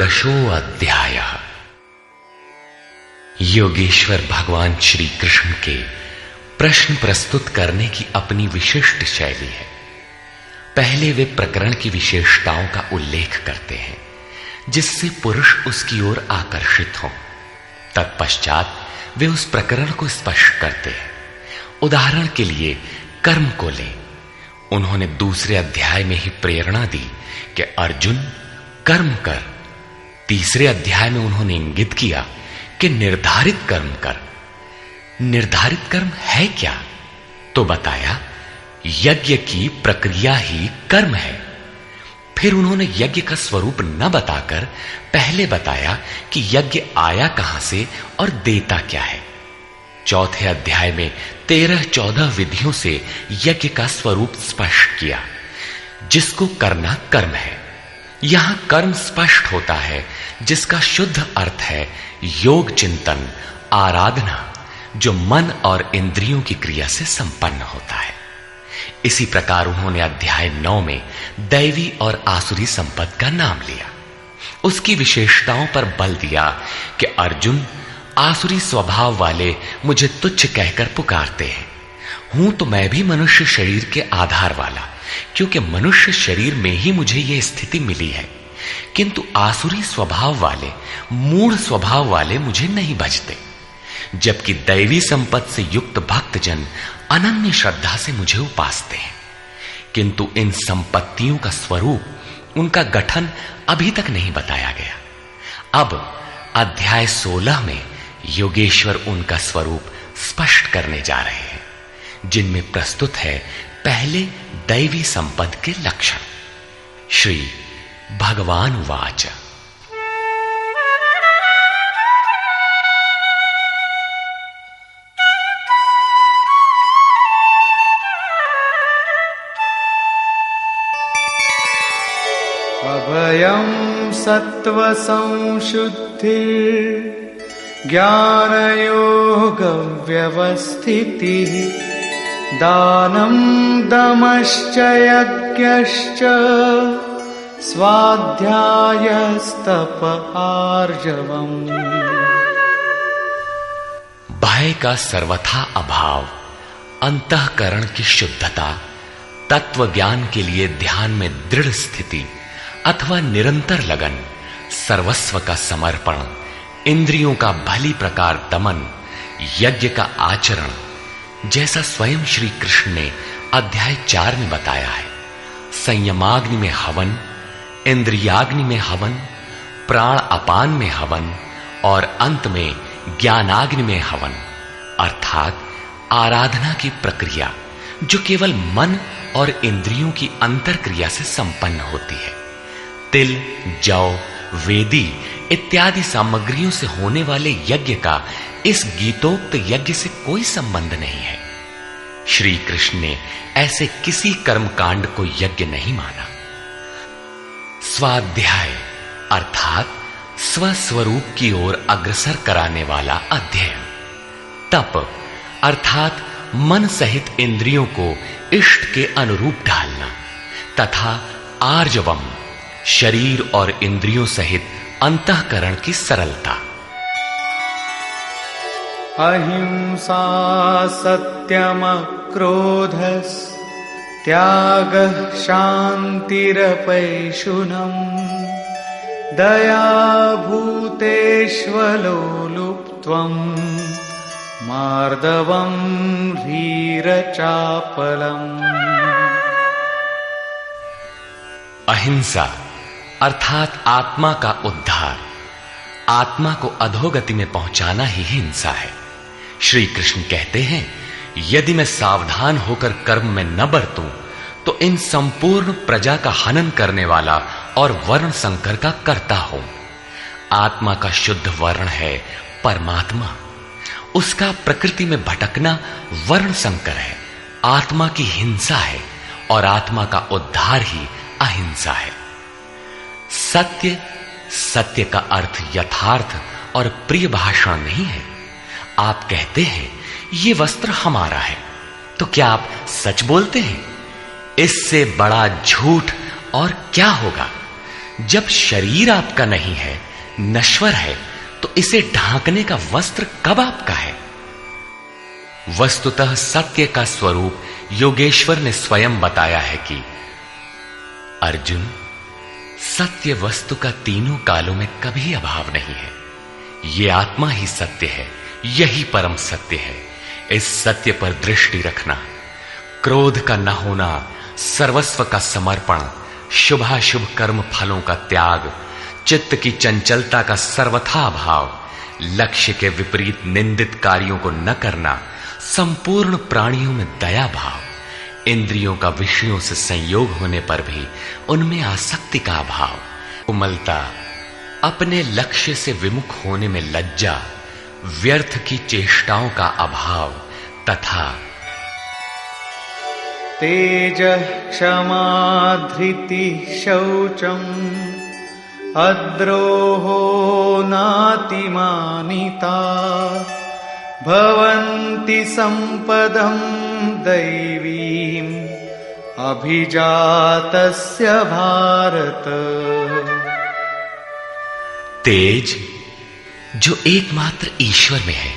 षोडशो अध्यायः। योगेश्वर भगवान श्री कृष्ण के प्रश्न प्रस्तुत करने की अपनी विशिष्ट शैली है। पहले वे प्रकरण की विशेषताओं का उल्लेख करते हैं जिससे पुरुष उसकी ओर आकर्षित हो। तत्पश्चात वे उस प्रकरण को स्पष्ट करते हैं। उदाहरण के लिए कर्म को लें। उन्होंने दूसरे अध्याय में ही प्रेरणा दी कि अर्जुन कर्म कर। तीसरे अध्याय में उन्होंने इंगित किया कि निर्धारित कर्म कर। निर्धारित कर्म है क्या? तो बताया यज्ञ की प्रक्रिया ही कर्म है। फिर उन्होंने यज्ञ का स्वरूप न बताकर पहले बताया कि यज्ञ आया कहां से और देता क्या है। चौथे अध्याय में 13-14 विधियों से यज्ञ का स्वरूप स्पष्ट किया जिसको करना कर्म है। यहां कर्म स्पष्ट होता है जिसका शुद्ध अर्थ है योग चिंतन, आराधना, जो मन और इंद्रियों की क्रिया से संपन्न होता है। इसी प्रकार उन्होंने अध्याय 9 में दैवी और आसुरी संपत्ति का नाम लिया। उसकी विशेषताओं पर बल दिया कि अर्जुन आसुरी स्वभाव वाले मुझे तुच्छ कहकर पुकारते हैं। हूं तो मैं भी मनुष्य शरीर के आधार वाला, क्योंकि मनुष्य शरीर में ही मुझे यह स्थिति मिली है। किंतु आसुरी स्वभाव वाले, मूढ़ स्वभाव वाले मुझे नहीं भजते, जबकि दैवी संपत्ति से युक्त भक्तजन अनन्य श्रद्धा से मुझे उपासते हैं। किंतु इन संपत्तियों का स्वरूप, उनका गठन अभी तक नहीं बताया गया। अब अध्याय 16 में योगेश्वर उनका स्वरूप स्पष्ट करने जा रहे हैं, जिनमें प्रस्तुत है पहले दैवी संपद के लक्षण। श्री भगवान वाच। अभयं सत्व संशुद्धि ज्ञानयोग व्यवस्थितिः दानं दमश्च यज्ञश्च स्वाध्यायस्तप आर्जवम्। भय का सर्वथा अभाव, अंतःकरण की शुद्धता, तत्व ज्ञान के लिए ध्यान में दृढ़ स्थिति अथवा निरंतर लगन, सर्वस्व का समर्पण, इंद्रियों का भली प्रकार दमन, यज्ञ का आचरण, जैसा स्वयं श्री कृष्ण ने अध्याय 4 में बताया है। संयमाग्नि में हवन, इंद्रियाग्नि में हवन, प्राण अपान में हवन और अंत में ज्ञानाग्नि में हवन, अर्थात आराधना की प्रक्रिया जो केवल मन और इंद्रियों की अंतर क्रिया से संपन्न होती है। तिल, जौ, वेदी इत्यादि सामग्रियों से होने वाले यज्ञ का इस गीतोक्त यज्ञ से कोई संबंध नहीं है। श्री कृष्ण ने ऐसे किसी कर्मकांड को यज्ञ नहीं माना। स्वाध्याय अर्थात स्वस्वरूप की ओर अग्रसर कराने वाला अध्ययन। तप अर्थात मन सहित इंद्रियों को इष्ट के अनुरूप ढालना, तथा आर्जवम शरीर और इंद्रियों सहित अंतःकरण की सरलता। अहिंसा सत्यम क्रोधस् त्यागः शान्तिरपैशुनम् दया भूतेष्वलोलुप्त्वम् मार्दवम् ह्रीरचापलम्। अहिंसा अर्थात आत्मा का उद्धार, आत्मा को अधोगति में पहुंचाना ही हिंसा है। श्री कृष्ण कहते हैं, यदि मैं सावधान होकर कर्म में न बरतूं तो इन संपूर्ण प्रजा का हनन करने वाला और वर्ण संकर का कर्ता हूं। आत्मा का शुद्ध वर्ण है परमात्मा, उसका प्रकृति में भटकना वर्ण संकर है। आत्मा की हिंसा है और आत्मा का उद्धार ही अहिंसा है। सत्य, सत्य का अर्थ यथार्थ और प्रिय भाषण नहीं है। आप कहते हैं ये वस्त्र हमारा है, तो क्या आप सच बोलते हैं? इससे बड़ा झूठ और क्या होगा? जब शरीर आपका नहीं है, नश्वर है, तो इसे ढांकने का वस्त्र कब आपका है? वस्तुतः सत्य का स्वरूप योगेश्वर ने स्वयं बताया है कि अर्जुन, सत्य वस्तु का तीनों कालों में कभी अभाव नहीं है। ये आत्मा ही सत्य है, यही परम सत्य है। इस सत्य पर दृष्टि रखना, क्रोध का न होना, सर्वस्व का समर्पण, शुभाशुभ कर्म फलों का त्याग, चित्त की चंचलता का सर्वथा अभाव, लक्ष्य के विपरीत निंदित कार्यों को न करना, संपूर्ण प्राणियों में दया भाव, इंद्रियों का विषयों से संयोग होने पर भी उनमें आसक्ति का अभाव, कोमलता, अपने लक्ष्य से विमुख होने में लज्जा, व्यर्थ की चेष्टाओं का अभाव तथा तेज क्षमा धृति शौचम अद्रोहो नातिमानिता भवन्ति संपदं दैवीम् अभिजातस्य भारत। तेज जो एकमात्र ईश्वर में है,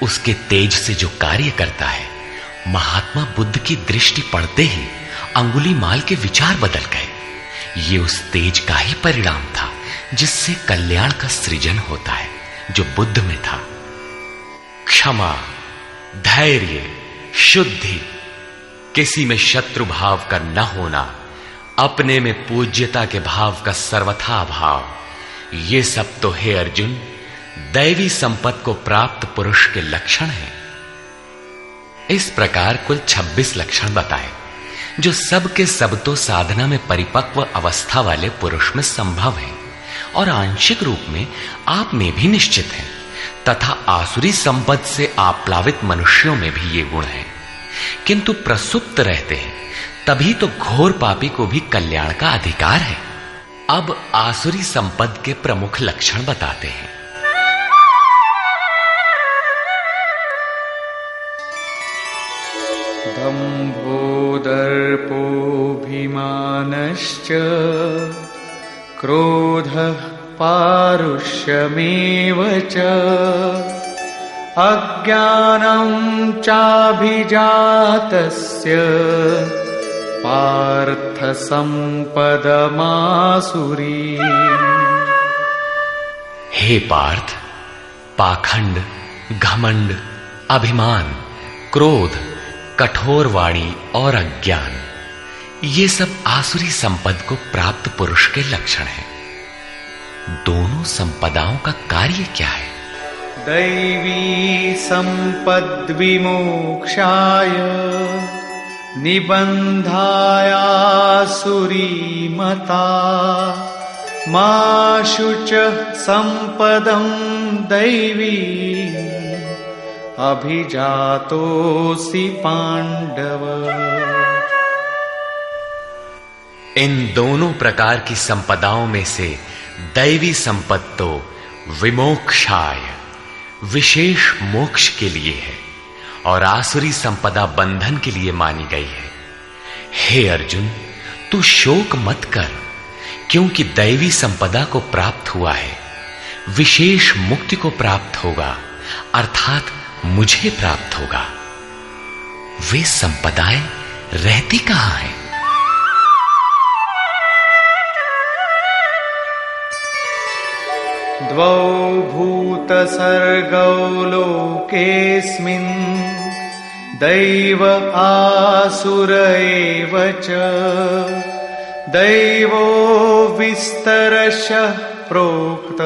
उसके तेज से जो कार्य करता है, महात्मा बुद्ध की दृष्टि पड़ते ही अंगुलीमाल के विचार बदल गए। ये उस तेज का ही परिणाम था जिससे कल्याण का सृजन होता है, जो बुद्ध में था। क्षमा, धैर्य, शुद्धि, किसी में शत्रु भाव का न होना, अपने में पूज्यता के भाव का सर्वथा अभाव, ये सब तो हे अर्जुन दैवी संपत्ति को प्राप्त पुरुष के लक्षण हैं। इस प्रकार कुल 26 लक्षण बताए, जो सब के सब तो साधना में परिपक्व अवस्था वाले पुरुष में संभव हैं और आंशिक रूप में आप में भी निश्चित हैं, तथा आसुरी संपत्ति से आप्लावित मनुष्यों में भी ये गुण हैं, किंतु प्रसुप्त रहते हैं, तभी तो घोर पापी को भी कल्याण का अधिकार है। अब आसुरी संपत्ति के प्रमुख लक्षण बताते हैं। दम्भो दर्पोऽभिमानश्च क्रोधः पारुष्यमेव च अज्ञानं चाभिजातस्य पार्थ संपदमासुरी। हे पार्थ, पाखंड, घमंड, अभिमान, क्रोध, कठोर वाणी और अज्ञान, ये सब आसुरी संपद को प्राप्त पुरुष के लक्षण हैं। दोनों संपदाओं का कार्य क्या है? दैवी संपद विमोक्षाय निबंधायासुरी मता मा शुच संपदं दैवी अभिजातोऽसि पांडव। इन दोनों प्रकार की संपदाओं में से दैवी संपत्ति तो विमोक्षाय, विशेष मोक्ष के लिए है, और आसुरी संपदा बंधन के लिए मानी गई है। हे अर्जुन, तू शोक मत कर, क्योंकि दैवी संपदा को प्राप्त हुआ है, विशेष मुक्ति को प्राप्त होगा, अर्थात मुझे प्राप्त होगा। वे संपदाएं रहती कहां हैं? द्वौ भूतसर्गौ लोकेऽस्मिन् दैव आसुर एव च दैवो विस्तरशः प्रोक्त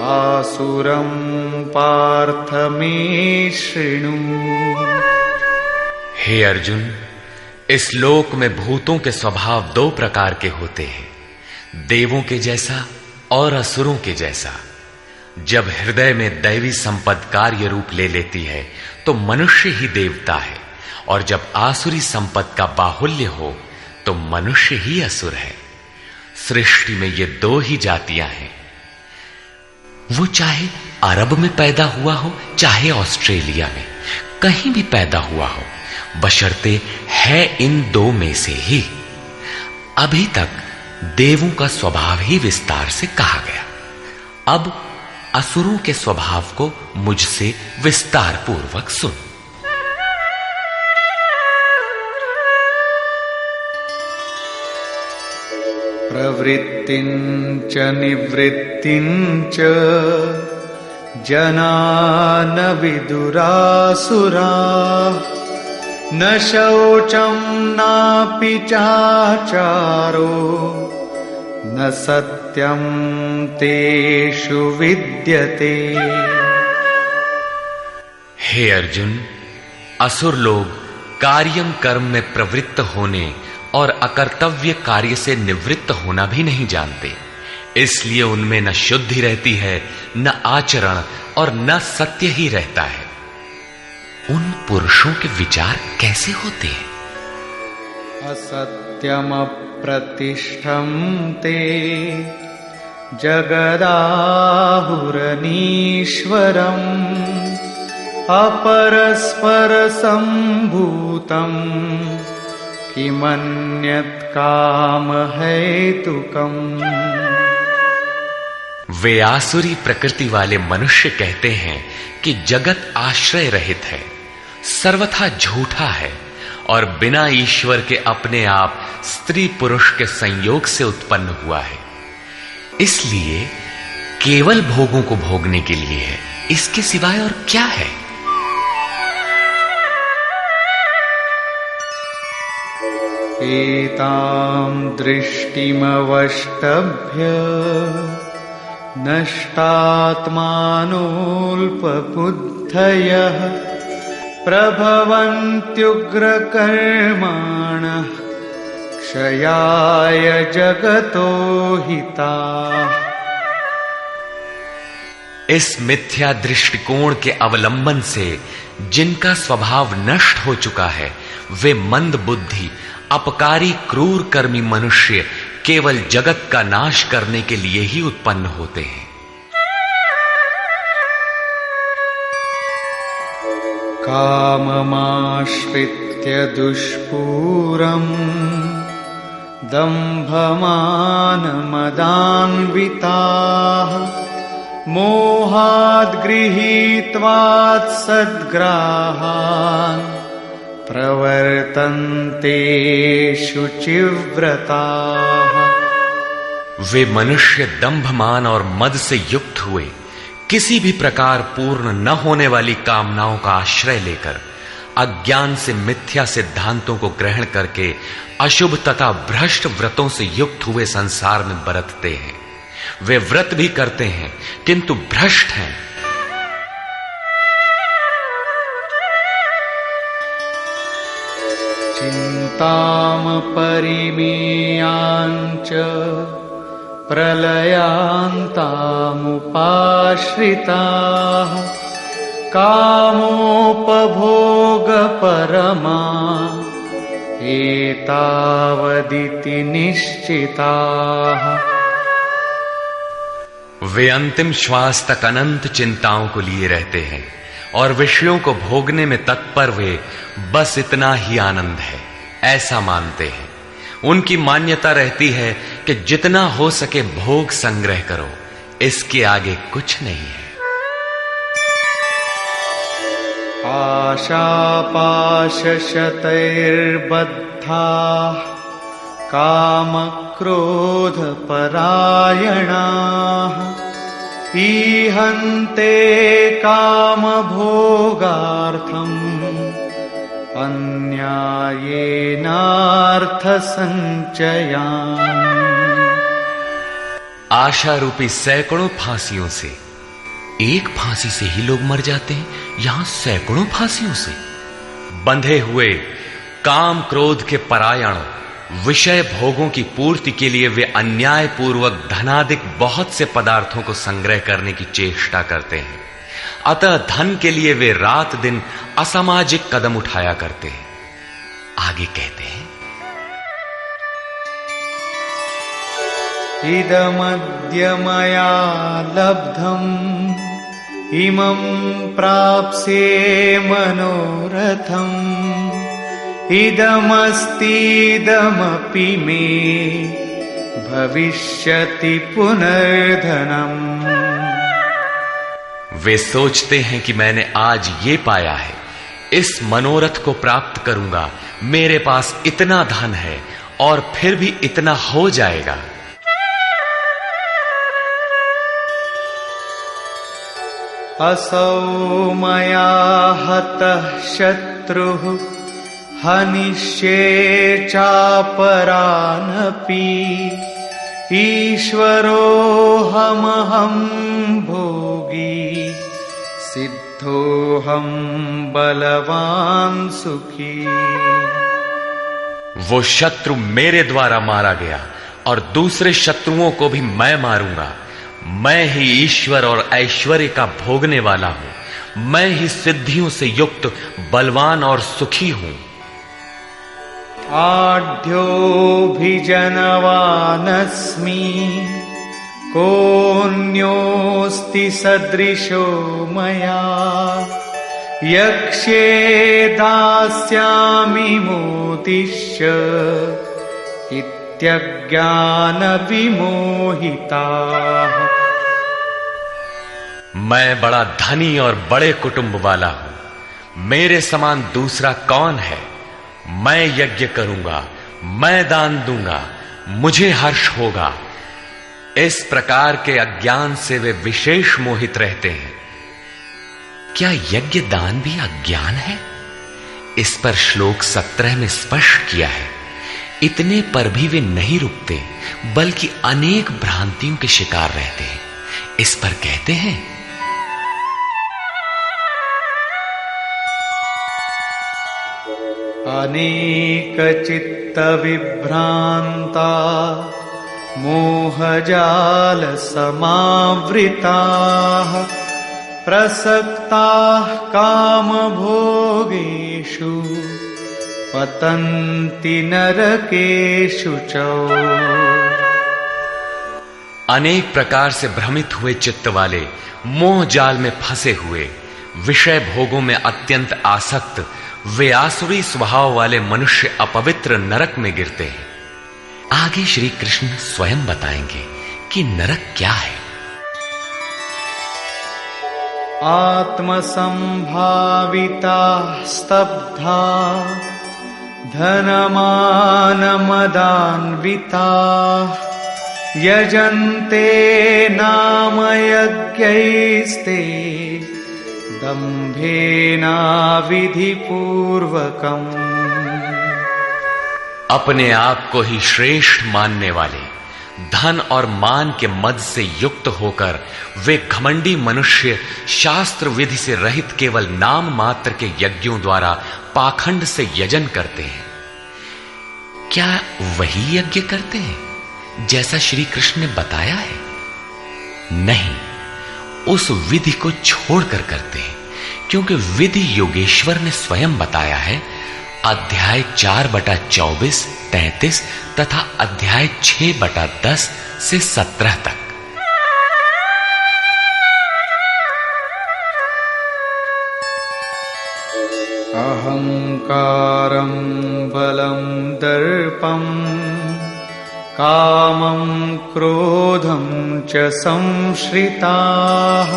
आसुरं पार्थ मे शृणु। हे अर्जुन, इस लोक में भूतों के स्वभाव दो प्रकार के होते हैं, देवों के जैसा और असुरों के जैसा। जब हृदय में दैवी संपद कार्य रूप ले लेती है तो मनुष्य ही देवता है, और जब आसुरी संपद का बाहुल्य हो तो मनुष्य ही असुर है। सृष्टि में ये दो ही जातियां हैं, वो चाहे अरब में पैदा हुआ हो, चाहे ऑस्ट्रेलिया में, कहीं भी पैदा हुआ हो, बशर्ते है इन दो में से ही। अभी तक देवों का स्वभाव ही विस्तार से कहा गया। अब असुरों के स्वभाव को मुझसे विस्तार पूर्वक सुन। प्रवृत्तिञ्च निवृत्तिञ्च जना न विदुरासुराः न शौचं नापि चाचारो न सत्यं तेषु विद्यते। हे अर्जुन, असुर लोग कार्यम कर्म में प्रवृत्त होने और अकर्तव्य कार्य से निवृत्त होना भी नहीं जानते, इसलिए उनमें न शुद्धि रहती है, न आचरण और न सत्य ही रहता है। उन पुरुषों के विचार कैसे होते हैं? असत्यम प्रतिष्ठं ते जगदाहुरनीश्वरम् अपरस्पर संभूतम् किमन्यत् काम हेतुकम्। वे आसुरी प्रकृति वाले मनुष्य कहते हैं कि जगत आश्रय रहित है, सर्वथा झूठा है और बिना ईश्वर के अपने आप स्त्री पुरुष के संयोग से उत्पन्न हुआ है, इसलिए केवल भोगों को भोगने के लिए है, इसके सिवाय और क्या है? एतां दृष्टिमवष्टभ्य नष्टात्मानोऽल्पबुद्धयः प्रभवन्त्युग्रकर्माणः क्षयाय जगतो हिताः। इस मिथ्या दृष्टिकोण के अवलंबन से जिनका स्वभाव नष्ट हो चुका है, वे मंद बुद्धि अपकारी क्रूर कर्मी मनुष्य केवल जगत का नाश करने के लिए ही उत्पन्न होते हैं। काममाश्रित्य दुष्पूरम् दम्भमानमदान्विताः मोहाद् गृहीत्वात् सद्ग्राहान् प्रवर्तन्ते शुचिव्रताः। वे मनुष्य दंभमान और मद से युक्त हुए किसी भी प्रकार पूर्ण न होने वाली कामनाओं का आश्रय लेकर अज्ञान से मिथ्या सिद्धांतों को ग्रहण करके अशुभ तथा भ्रष्ट व्रतों से युक्त हुए संसार में बरतते हैं। वे व्रत भी करते हैं किंतु भ्रष्ट हैं। चिंताम परिमेयांच प्रलयांतामुपाश्रिताः कामोपभोगपरमा एतावदिति निश्चिताः। वे अंतिम श्वास तक अनंत चिंताओं को लिए रहते हैं और विषयों को भोगने में तत्पर वे बस इतना ही आनंद है ऐसा मानते हैं। उनकी मान्यता रहती है कि जितना हो सके भोग संग्रह करो, इसके आगे कुछ नहीं है। आशापाशशतैर्बद्धाः कामक्रोधपरायणाः ईहन्ते कामभोगार्थम् अन्यायेनार्थसंचयान्। आशा रूपी सैकड़ों फांसियों से एक फांसी से ही लोग मर जाते हैं, यहां सैकड़ों फांसियों से बंधे हुए काम क्रोध के परायण विषय भोगों की पूर्ति के लिए वे अन्याय पूर्वक धनाधिक बहुत से पदार्थों को संग्रह करने की चेष्टा करते हैं। अतः धन के लिए वे रात दिन असामाजिक कदम उठाया करते हैं। आगे कहते हैं, इदमद्य मया लब्धम् इमं प्राप्स्ये मनोरथम् इदमस्तीदमपि मे भविष्यति पुनर्धनम्। वे सोचते हैं कि मैंने आज ये पाया है, इस मनोरथ को प्राप्त करूंगा, मेरे पास इतना धन है और फिर भी इतना हो जाएगा। असौ मया हतः शत्रुः हनिष्ये चापरानपि ईश्वरोऽहमहं भोगी सिद्धोऽहं बलवान सुखी। वो शत्रु मेरे द्वारा मारा गया और दूसरे शत्रुओं को भी मैं मारूंगा। मैं ही ईश्वर और ऐश्वर्य का भोगने वाला हूं। मैं ही सिद्धियों से युक्त बलवान और सुखी हूं। आढ्योऽभिजनवानस्मि कोऽन्योऽस्ति सदृशो मया यक्ष्ये दास्यामि मोदिष्य इत्यज्ञानविमोहिताः। मैं बड़ा धनी और बड़े कुटुंब वाला हूं। मेरे समान दूसरा कौन है? मैं यज्ञ करूंगा, मैं दान दूंगा, मुझे हर्ष होगा। इस प्रकार के अज्ञान से वे विशेष मोहित रहते हैं। क्या यज्ञ दान भी अज्ञान है? इस पर श्लोक 17 में स्पष्ट किया है। इतने पर भी वे नहीं रुकते, बल्कि अनेक भ्रांतियों के शिकार रहते हैं। इस पर कहते हैं, अनेक चित्त विभ्रांता मोहजाल समावृताः प्रसक्ताः कामभोगेषु पतन्ति नरकेषु च। अनेक प्रकार से भ्रमित हुए चित्त वाले, मोह जाल में फंसे हुए, विषय भोगों में अत्यंत आसक्त वे आसुरी स्वभाव वाले मनुष्य अपवित्र नरक में गिरते हैं। आगे श्री कृष्ण स्वयं बताएंगे कि नरक क्या है। आत्मसंभाविता स्तब्धा धनमानमदान्विता यजन्ते नाम यज्ञैस्ते दम्भेना विधिपूर्वकम्। अपने आप को ही श्रेष्ठ मानने वाले, धन और मान के मद से युक्त होकर वे घमंडी मनुष्य शास्त्र विधि से रहित केवल नाम मात्र के यज्ञों द्वारा पाखंड से यजन करते हैं। क्या वही यज्ञ करते हैं जैसा श्री कृष्ण ने बताया है? नहीं, उस विधि को छोड़कर करते हैं, क्योंकि विधि योगेश्वर ने स्वयं बताया है। अध्याय 4/24, 33 तथा अध्याय 6/10 से 17 तक। अहंकारं बलं दर्पं कामं क्रोधं च संश्रिताः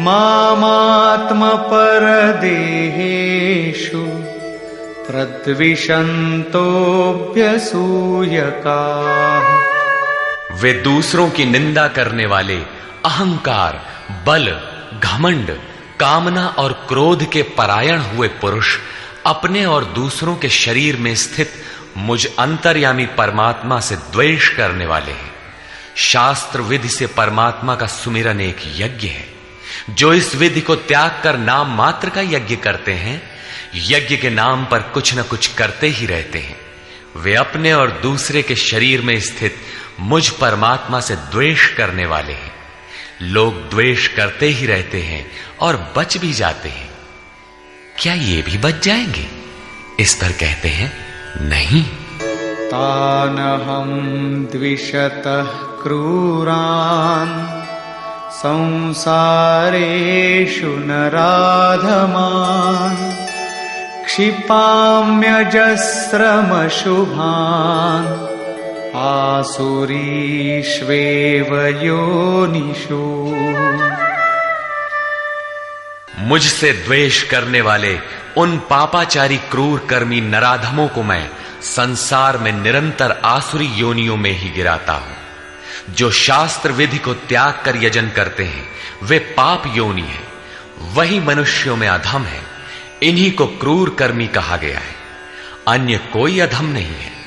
मामात्मपरदेहेषु प्रद्विषन्तोऽभ्यसूयकाः। वे दूसरों की निंदा करने वाले, अहंकार, बल, घमंड, कामना और क्रोध के परायण हुए पुरुष अपने और दूसरों के शरीर में स्थित मुझ अंतर्यामी परमात्मा से द्वेष करने वाले हैं। शास्त्र विधि से परमात्मा का सुमिरन एक यज्ञ है। जो इस विधि को त्याग कर नाम मात्र का यज्ञ करते हैं, यज्ञ के नाम पर कुछ न कुछ करते ही रहते हैं। वे अपने और दूसरे के शरीर में स्थित मुझ परमात्मा से द्वेष करने वाले हैं। लोग द्वेष करते ही रहते हैं और बच भी जाते हैं। क्या ये भी बच जाएंगे? इस पर कहते हैं, नहीं। तानहं द्विषतः क्रूरान् संसारेषु नराधमान् क्षिपाम्यजस्रमशुभान् आसुरीष्वेव योनिषु। मुझसे द्वेष करने वाले उन पापाचारी क्रूर कर्मी नराधमों को मैं संसार में निरंतर आसुरी योनियों में ही गिराता हूं। जो शास्त्र विधि को त्याग कर यजन करते हैं वे पाप योनि है, वही मनुष्यों में अधम है। इन्हीं को क्रूर कर्मी कहा गया है, अन्य कोई अधम नहीं है।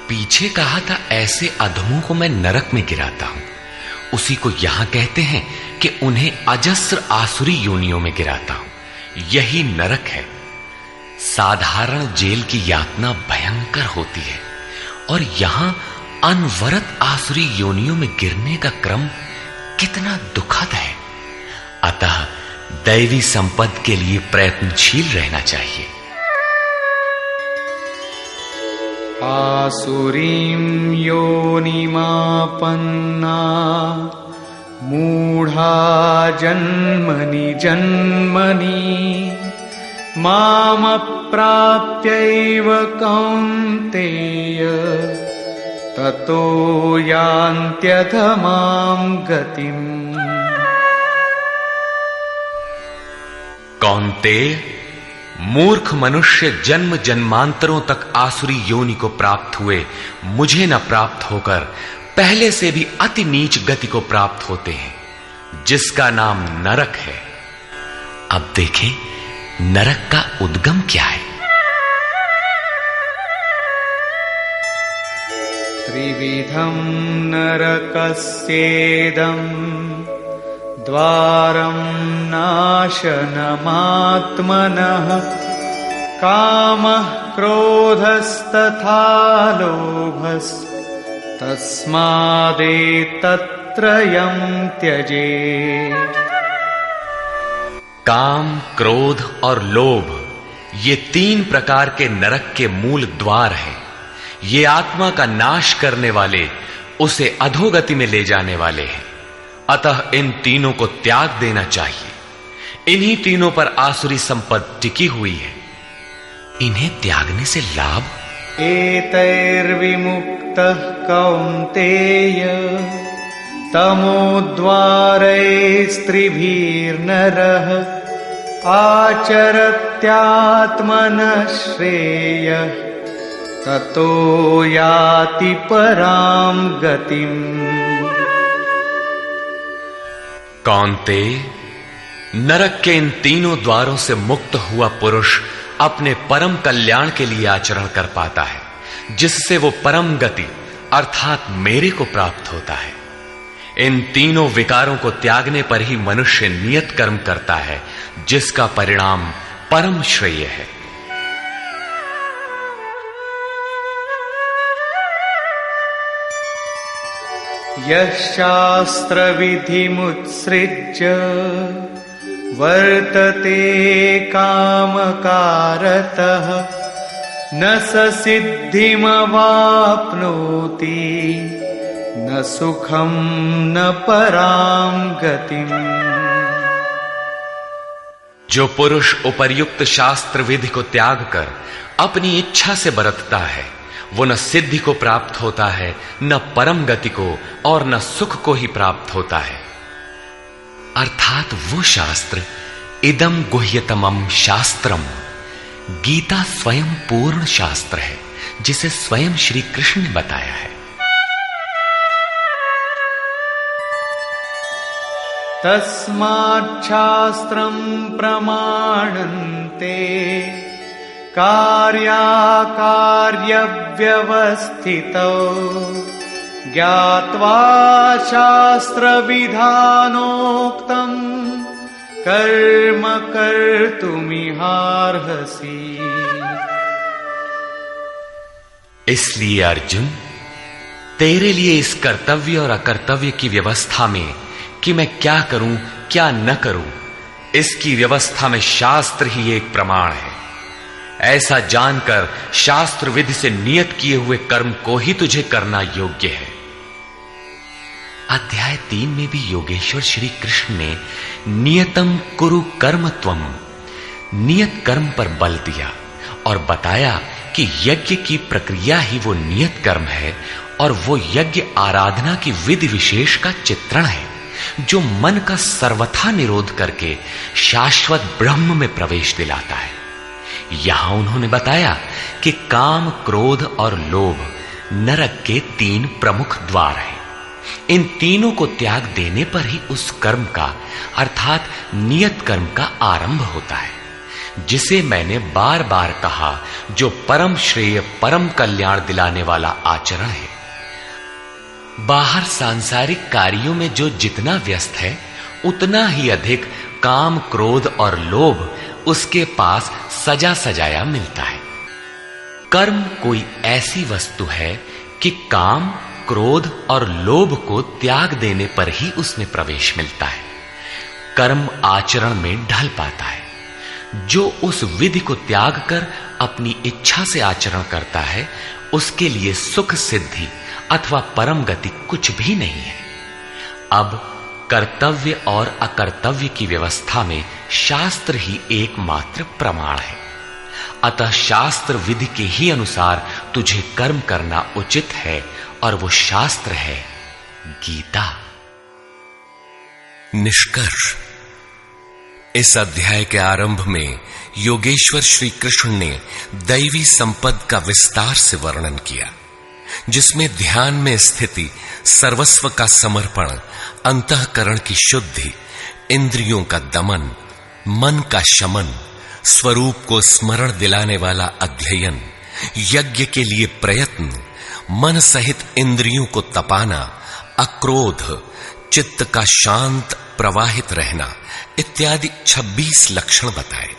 पीछे कहा था ऐसे अधमों को मैं नरक में गिराता हूं, उसी को यहां कहते हैं कि उन्हें अजस्र आसुरी योनियों में गिराता हूं। यही नरक है। साधारण जेल की यातना भयंकर होती है और यहां अनवरत आसुरी योनियों में गिरने का क्रम कितना दुखद है। अतः दैवी संपद के लिए प्रयत्नशील रहना चाहिए। आसुरीं योनिमापन्ना मूढ़ा जन्मनि जन्मनि मामप्राप्यैव कौन्तेय ततो यान्त्यधमां गतिम्। कौन्तेय, मूर्ख मनुष्य जन्म जन्मांतरों तक आसुरी योनि को प्राप्त हुए मुझे न प्राप्त होकर पहले से भी अति नीच गति को प्राप्त होते हैं, जिसका नाम नरक है। अब देखें नरक का उद्गम क्या है। त्रिविधं नरकस्येदं द्वारं नाशनमात्मनः कामः क्रोधस्तथा लोभस्तस्मादेतत्त्रयं त्यजेत्। काम, क्रोध और लोभ ये तीन प्रकार के नरक के मूल द्वार हैं। ये आत्मा का नाश करने वाले, उसे अधोगति में ले जाने वाले हैं। अतः इन तीनों को त्याग देना चाहिए। इन्हीं तीनों पर आसुरी संपत्ति टिकी हुई है। इन्हें त्यागने से लाभ? एतैर्विमुक्तः कौन्तेय तमोद्वारैस्त्रिभिर्नरः आचरत्यात्मनः श्रेयः ततो याति परां गतिम्। कौन्तेय, नरक के इन तीनों द्वारों से मुक्त हुआ पुरुष अपने परम कल्याण के लिए आचरण कर पाता है, जिससे वो परम गति अर्थात मेरे को प्राप्त होता है। इन तीनों विकारों को त्यागने पर ही मनुष्य नियत कर्म करता है, जिसका परिणाम परम श्रेय है। यः शास्त्रविधिमुत्सृज्य वर्तते कामकारतः न स सिद्धिमवाप्नोति न सुखं न परां गतिम्। जो पुरुष उपर्युक्त शास्त्र विधि को त्याग कर अपनी इच्छा से बरतता है, वो न सिद्धि को प्राप्त होता है, न परम गति को और न सुख को ही प्राप्त होता है। अर्थात वो शास्त्र इदम गुह्यतमम शास्त्रम, गीता स्वयं पूर्ण शास्त्र है, जिसे स्वयं श्री कृष्ण ने बताया है। तस्माच्छास्त्रं प्रमाणन्ते कार्याकार्यव्यवस्थितौ ज्ञात्वा शास्त्रविधानोक्तं कर्म कर्तुमिहार्हसि। इसलिए अर्जुन, तेरे लिए इस कर्तव्य और अकर्तव्य की व्यवस्था में कि मैं क्या करूं क्या न करूं, इसकी व्यवस्था में शास्त्र ही एक प्रमाण है। ऐसा जानकर शास्त्र विधि से नियत किए हुए कर्म को ही तुझे करना योग्य है। अध्याय 3 में भी योगेश्वर श्री कृष्ण ने नियतम कुरु कर्म त्वम, नियत कर्म पर बल दिया और बताया कि यज्ञ की प्रक्रिया ही वो नियत कर्म है और वो यज्ञ आराधना की विधि विशेष का चित्रण है जो मन का सर्वथा निरोध करके शाश्वत ब्रह्म में प्रवेश दिलाता है। यहां उन्होंने बताया कि काम, क्रोध और लोभ नरक के 3 प्रमुख द्वार हैं। इन तीनों को त्याग देने पर ही उस कर्म का अर्थात नियत कर्म का आरंभ होता है, जिसे मैंने बार बार कहा, जो परम श्रेय, परम कल्याण दिलाने वाला आचरण है। बाहर सांसारिक कार्यों में जो जितना व्यस्त है, उतना ही अधिक काम, क्रोध और लोभ उसके पास सजा सजाया मिलता है। कर्म कोई ऐसी वस्तु है कि काम, क्रोध और लोभ को त्याग देने पर ही उसमें प्रवेश मिलता है, कर्म आचरण में ढल पाता है। जो उस विधि को त्याग कर अपनी इच्छा से आचरण करता है, उसके लिए सुख सिद्धि अथवा परम गति कुछ भी नहीं है। अब कर्तव्य और अकर्तव्य की व्यवस्था में शास्त्र ही एकमात्र प्रमाण है। अतः शास्त्र विधि के ही अनुसार तुझे कर्म करना उचित है और वो शास्त्र है गीता। निष्कर्ष। इस अध्याय के आरंभ में योगेश्वर श्री कृष्ण ने दैवी संपद का विस्तार से वर्णन किया, जिसमें ध्यान में स्थिति, सर्वस्व का समर्पण, अंतःकरण की शुद्धि, इंद्रियों का दमन, मन का शमन, स्वरूप को स्मरण दिलाने वाला अध्ययन, यज्ञ के लिए प्रयत्न, मन सहित इंद्रियों को तपाना, अक्रोध, चित्त का शांत प्रवाहित रहना इत्यादि 26 लक्षण बताए,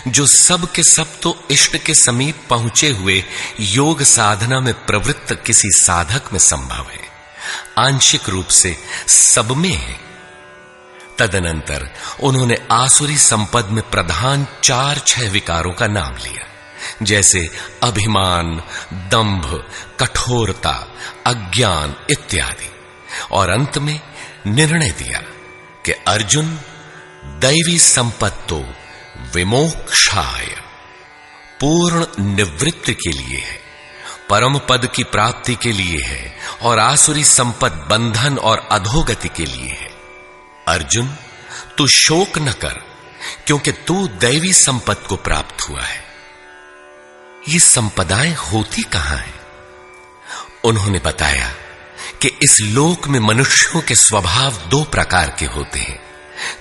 जो सब के सब तो इष्ट के समीप पहुंचे हुए योग साधना में प्रवृत्त किसी साधक में संभव है, आंशिक रूप से सब में है। तदनंतर उन्होंने आसुरी संपद में प्रधान 4-6 विकारों का नाम लिया, जैसे अभिमान, दंभ, कठोरता, अज्ञान इत्यादि, और अंत में निर्णय दिया कि अर्जुन, दैवी संपत्ति तो विमोक्षाय, पूर्ण निवृत्ति के लिए है, परम पद की प्राप्ति के लिए है, और आसुरी संपत्ति बंधन और अधोगति के लिए है। अर्जुन, तू शोक न कर, क्योंकि तू दैवी संपत्ति को प्राप्त हुआ है। ये संपदाएं होती कहां हैं? उन्होंने बताया कि इस लोक में मनुष्यों के स्वभाव 2 प्रकार के होते हैं,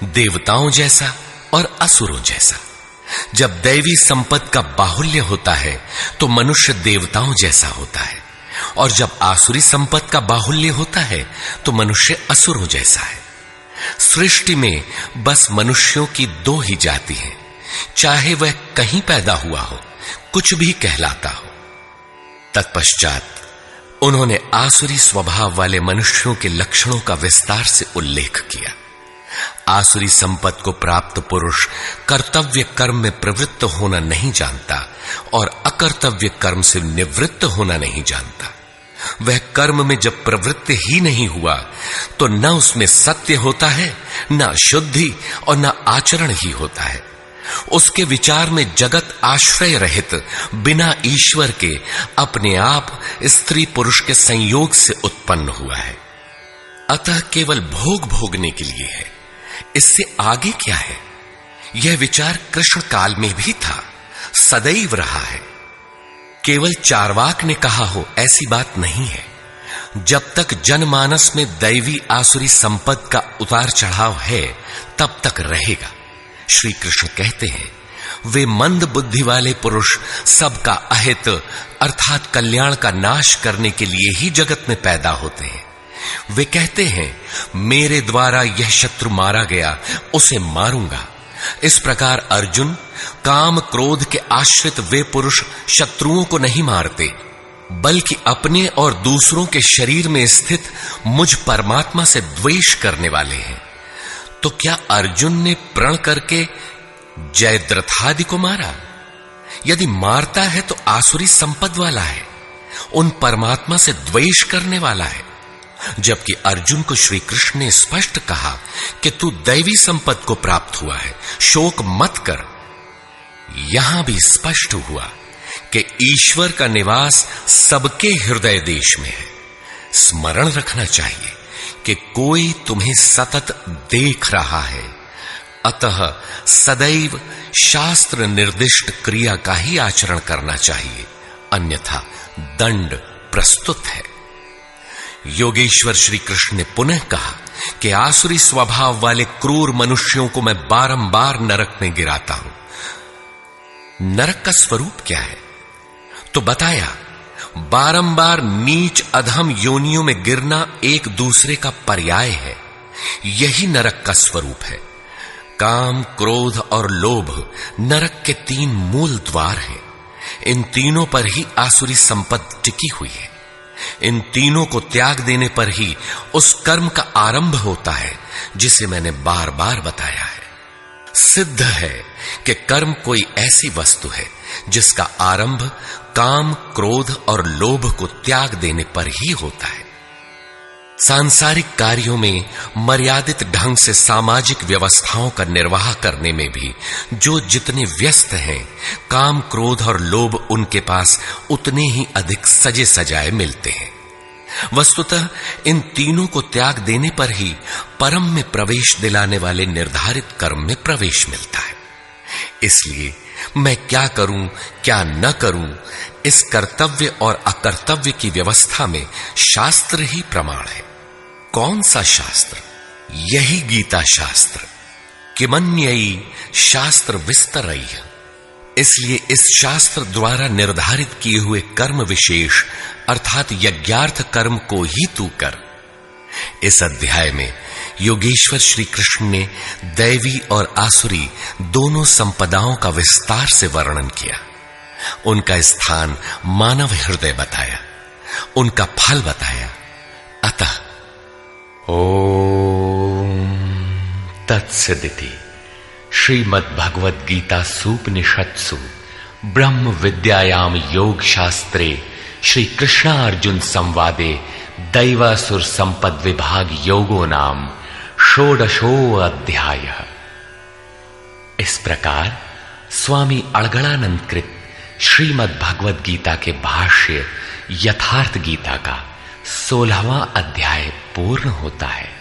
देवताओं जैसा और असुरों जैसा। जब दैवी संपत्ति का बाहुल्य होता है तो मनुष्य देवताओं जैसा होता है, और जब आसुरी संपत्ति का बाहुल्य होता है तो मनुष्य असुरों जैसा है। सृष्टि में बस मनुष्यों की 2 ही जाति हैं, चाहे वह कहीं पैदा हुआ हो, कुछ भी कहलाता हो। तत्पश्चात उन्होंने आसुरी स्वभाव वाले मनुष्यों के लक्षणों का विस्तार से उल्लेख किया। आसुरी संपत्ति को प्राप्त पुरुष कर्तव्य कर्म में प्रवृत्त होना नहीं जानता और अकर्तव्य कर्म से निवृत्त होना नहीं जानता। वह कर्म में जब प्रवृत्त ही नहीं हुआ तो न उसमें सत्य होता है, न शुद्धि और न आचरण ही होता है। उसके विचार में जगत आश्रय रहित, बिना ईश्वर के, अपने आप स्त्री पुरुष के संयोग से उत्पन्न हुआ है। अतः केवल भोग भोगने के लिए है, इससे आगे क्या है? यह विचार कृष्ण काल में भी था, सदैव रहा है। केवल चार्वाक ने कहा हो ऐसी बात नहीं है। जब तक जनमानस में दैवी आसुरी संपत्ति का उतार चढ़ाव है, तब तक रहेगा। श्री कृष्ण कहते हैं, वे मंद बुद्धि वाले पुरुष सबका अहित अर्थात कल्याण का नाश करने के लिए ही जगत में पैदा होते हैं। वे कहते हैं, मेरे द्वारा यह शत्रु मारा गया, उसे मारूंगा। इस प्रकार अर्जुन, काम क्रोध के आश्रित वे पुरुष शत्रुओं को नहीं मारते, बल्कि अपने और दूसरों के शरीर में स्थित मुझ परमात्मा से द्वेष करने वाले हैं। तो क्या अर्जुन ने प्रण करके जयद्रथादि को मारा? यदि मारता है तो आसुरी संपद वाला है, उन परमात्मा से द्वेष करने वाला है। जबकि अर्जुन को श्री कृष्ण ने स्पष्ट कहा कि तू दैवी संपत्ति को प्राप्त हुआ है, शोक मत कर। यहां भी स्पष्ट हुआ कि ईश्वर का निवास सबके हृदय देश में है। स्मरण रखना चाहिए कि कोई तुम्हें सतत देख रहा है, अतः सदैव शास्त्र निर्दिष्ट क्रिया का ही आचरण करना चाहिए, अन्यथा दंड प्रस्तुत है। योगेश्वर श्री कृष्ण ने पुनः कहा कि आसुरी स्वभाव वाले क्रूर मनुष्यों को मैं बारंबार नरक में गिराता हूं। नरक का स्वरूप क्या है? तो बताया, बारंबार नीच अधम योनियों में गिरना एक दूसरे का पर्याय है। यही नरक का स्वरूप है। काम, क्रोध और लोभ नरक के 3 मूल द्वार हैं। इन तीनों पर ही आसुरी संपत्ति टिकी हुई है। इन तीनों को त्याग देने पर ही उस कर्म का आरंभ होता है जिसे मैंने बार बार बताया है। सिद्ध है कि कर्म कोई ऐसी वस्तु है जिसका आरंभ काम, क्रोध और लोभ को त्याग देने पर ही होता है। सांसारिक कार्यों में मर्यादित ढंग से सामाजिक व्यवस्थाओं का निर्वाह करने में भी जो जितने व्यस्त हैं, काम, क्रोध और लोभ उनके पास उतने ही अधिक सजे सजाए मिलते हैं। वस्तुतः इन तीनों को त्याग देने पर ही परम में प्रवेश दिलाने वाले निर्धारित कर्म में प्रवेश मिलता है। इसलिए मैं क्या करूं, क्या न करूं, इस कर्तव्य और अकर्तव्य की व्यवस्था में शास्त्र ही प्रमाण है। कौन सा शास्त्र? यही गीता शास्त्र। किमन्ययी शास्त्र विस्तरई। इसलिए इस शास्त्र द्वारा निर्धारित किए हुए कर्म विशेष अर्थात यज्ञार्थ कर्म को ही तू कर। इस अध्याय में योगेश्वर श्री कृष्ण ने दैवी और आसुरी दोनों संपदाओं का विस्तार से वर्णन किया। उनका स्थान मानव हृदय बताया, उनका फल बताया। अतः ओम तत्सदिति श्रीमद् भगवद गीता सूपनिषत्सु ब्रह्म विद्यायाम योग शास्त्रे श्री कृष्णार्जुन संवादे दैवासुर संपद विभाग योगो नाम षोडशो अध्याय। इस प्रकार स्वामी अड़गड़ानंद कृत श्रीमद् भगवद गीता के भाष्य यथार्थ गीता का 16वां अध्याय पूर्ण होता है।